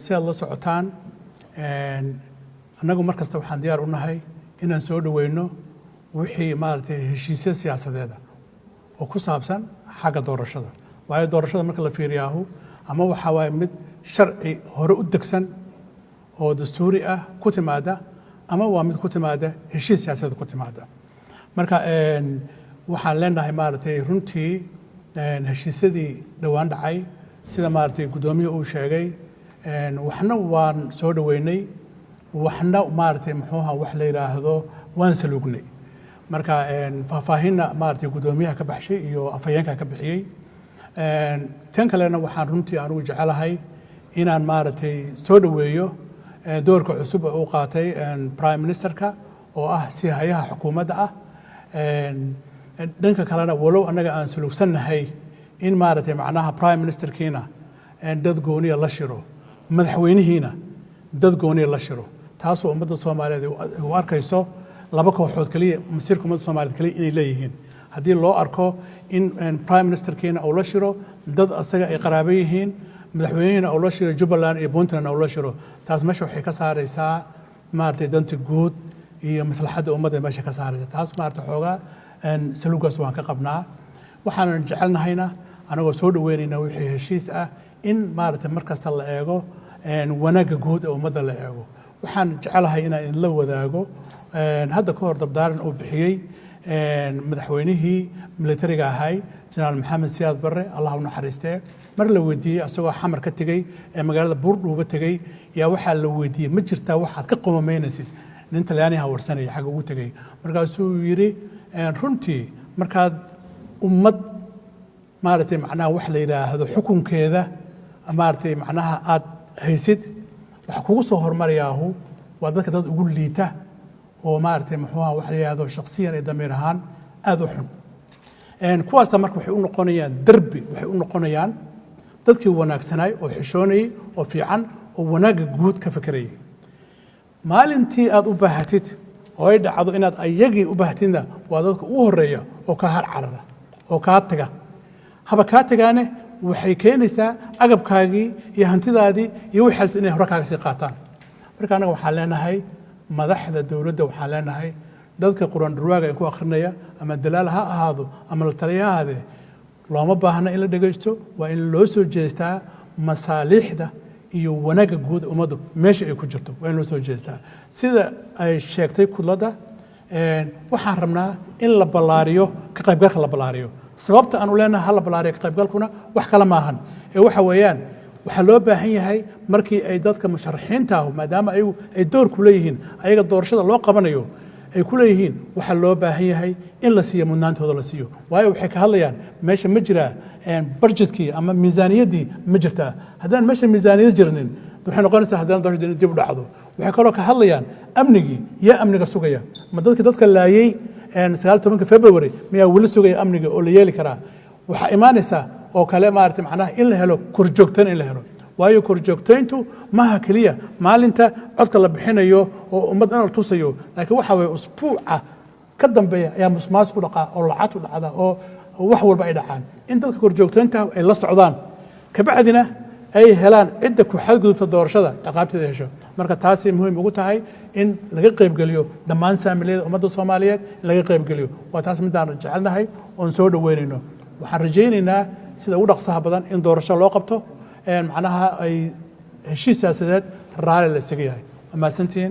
si aad la socotaan annagu mar kasta waxaan diyaar u nahay inaan soo dhaweyno wixii maaragtay heshiisyo siyaasadeed oo ku saabsan xagga doorashada waayo doorashada marka la fiiriyaahu ama waxa waaye mid sharci hore u degsan oo dastuuri ah ku timaada ama waa mid ku timaada heshiis siyaasadeed ku timaada marka waxaan leenahay maaragtay runtii heshiisyadii dhowaan dhacay sida maaragtay guddoomiye uu sheegay waxna waan soo dhaweynay waxna maaragtay muxuuha wax la yiraahdo waan saluugnay marka faahfaahinna maaragtay guddoomiyaha ka baxshay iyo afhayeenka ka bixiyay tan kalena waxaan runtii anigu jecelahay inaan maaragtay soo dhaweeyo doorka cusub oo uu qaatay prime ministerka oo ah si hayaha xukuumadda ah dhanka kalena walow annaga aan saluugsannahay in maaragtay macnaha prime ministerkiina dad gooniya la shiro madaxweynihiina dad gooniya la shiro taasoo ummadda Soomaaliyeed u arkayso laba kooxood kaliya masiirka ummadda Soomaaliyeed kaliya inay leeyihiin haddii loo arko in prime ministerkiina uu la shiro dad asaga ay qaraabo yihiin madaxweynihiina uu la shiro Jubbaland iyo Puntland uu la shiro taas meesha waxay ka saaraysaa maaragtay danta guud iyo maslaxadda ummadda meesha ka saaraysa taas maaragtay xoogaa saluugaas waan ka qabnaa waxaan jecelnahayna anagoo soo dhaweynayna wixii heshiis ah in maaragtay markasta la eego wanaagga guud ee ummadda la eego waxaan jecelahay inaan la wadaago hadda ka hor dardaaran uu bixiyey madaxweynihii militariga ahay jenaraal maxamed siyaad barre allah u naxariistee mar la weydiiyey asagoo xamar ka tegey ee magaalada buurdhuuba tegey yaa waxaa la weydiiyey ma jirtaa waxaad ka qomameynaysid nin talyaaniha warsanaya xagga ugu tegey markaasuu yidhi runtii markaad ummad maaragtay macnaha wax la yiraahdo xukunkeeda maaragtay macnaha aad haysid waxa kugu soo hormarayaahu waa dadka dad ugu liita oo maaragtay muxuuha wax la yiraahdo shakhsiyan iyo damiir ahaan aad u xun kuwaasna marka waxay u noqonayaan darbi waxay u noqonayaan dadkii wanaagsanaay oo xishoonayay oo fiican oo wanaagga guud ka fekerayay maalintii aad u baahatid oo ay dhacdo inaad ayagii u baahatidna waa dadka ugu horreeya oo kaa har carara oo kaa taga haba kaa tagaane waxay keenaysaa agabkaagii iyo hantidaadii iyo waxaas inay hore kaaga sii qaataan marka anaga waxaan leenahay madaxda dowladda waxaan leenahay dadka quraan dhurwaaga ku akhrinaya ama dalaal ha ahaado ama la taliya ha ahaadee looma baahna in la dhegaysto waa in loo soo jeestaa masaaliixda iyo wanaagga guud ummaddu meesha ay ku jirto waa in loo soo jeestaa sida ay sheegtay kudladda waxaan rabnaa in la ballaariyo ka qaybgalka la ballaariyo sababta aanu leenahay hal balaariyo ka qaybgalkuna wax kala maahan ee waxa weeyaan waxa loo baahan yahay markii ay dadka musharaxiinta ah maadaama ay door ku leeyihiin ayaga doorashada loo qabanayo ay ku leeyihiin waxa loo baahan yahay in la siiyo mudnaantooda la siiyo waayo waxay ka hadlayaan meesha ma jira budgetkii ama miisaaniyaddii ma jirtaa haddaan meesha miisaaniyad jirnin waxay noqonaysaa haddana doorashada dib u dhacdo waxay kaloo ka hadlayaan amnigii yaa amniga sugaya ma dadka laayay 19 February miyaa weli sugaya amniga oo la yeeli karaa waxa imaanaysa oo kale maaragtay macnaha in la helo korjoogtan in la helo waayo korjoogtayntu maaha kaliya maalinta codka la bixinayo oo ummad dhan la tusayo laakiin waxa way usbuuca ka dambeeya ayaa musmaas ku dhaqaa oo lacag u dhacda oo wax walba ay dhacaan in dadka korjoogtaynta ay la socdaan kabacdina ay helaan cidda ku xadgudubta doorashada dhaqaabteeda hesho marka taasi muhiim ugu tahay in laga qaybgeliyo dhammaan saamilada ummadda Soomaaliyeed laga qaybgeliyo waa taas midaan jecelnahay oo soo dhaweynayno waxaan rajaynaynaa sida ugu dhaqsaha badan in doorasho loo qabto macnaha ay heshiis siyaasadeed raali la isaga yahay ama santiin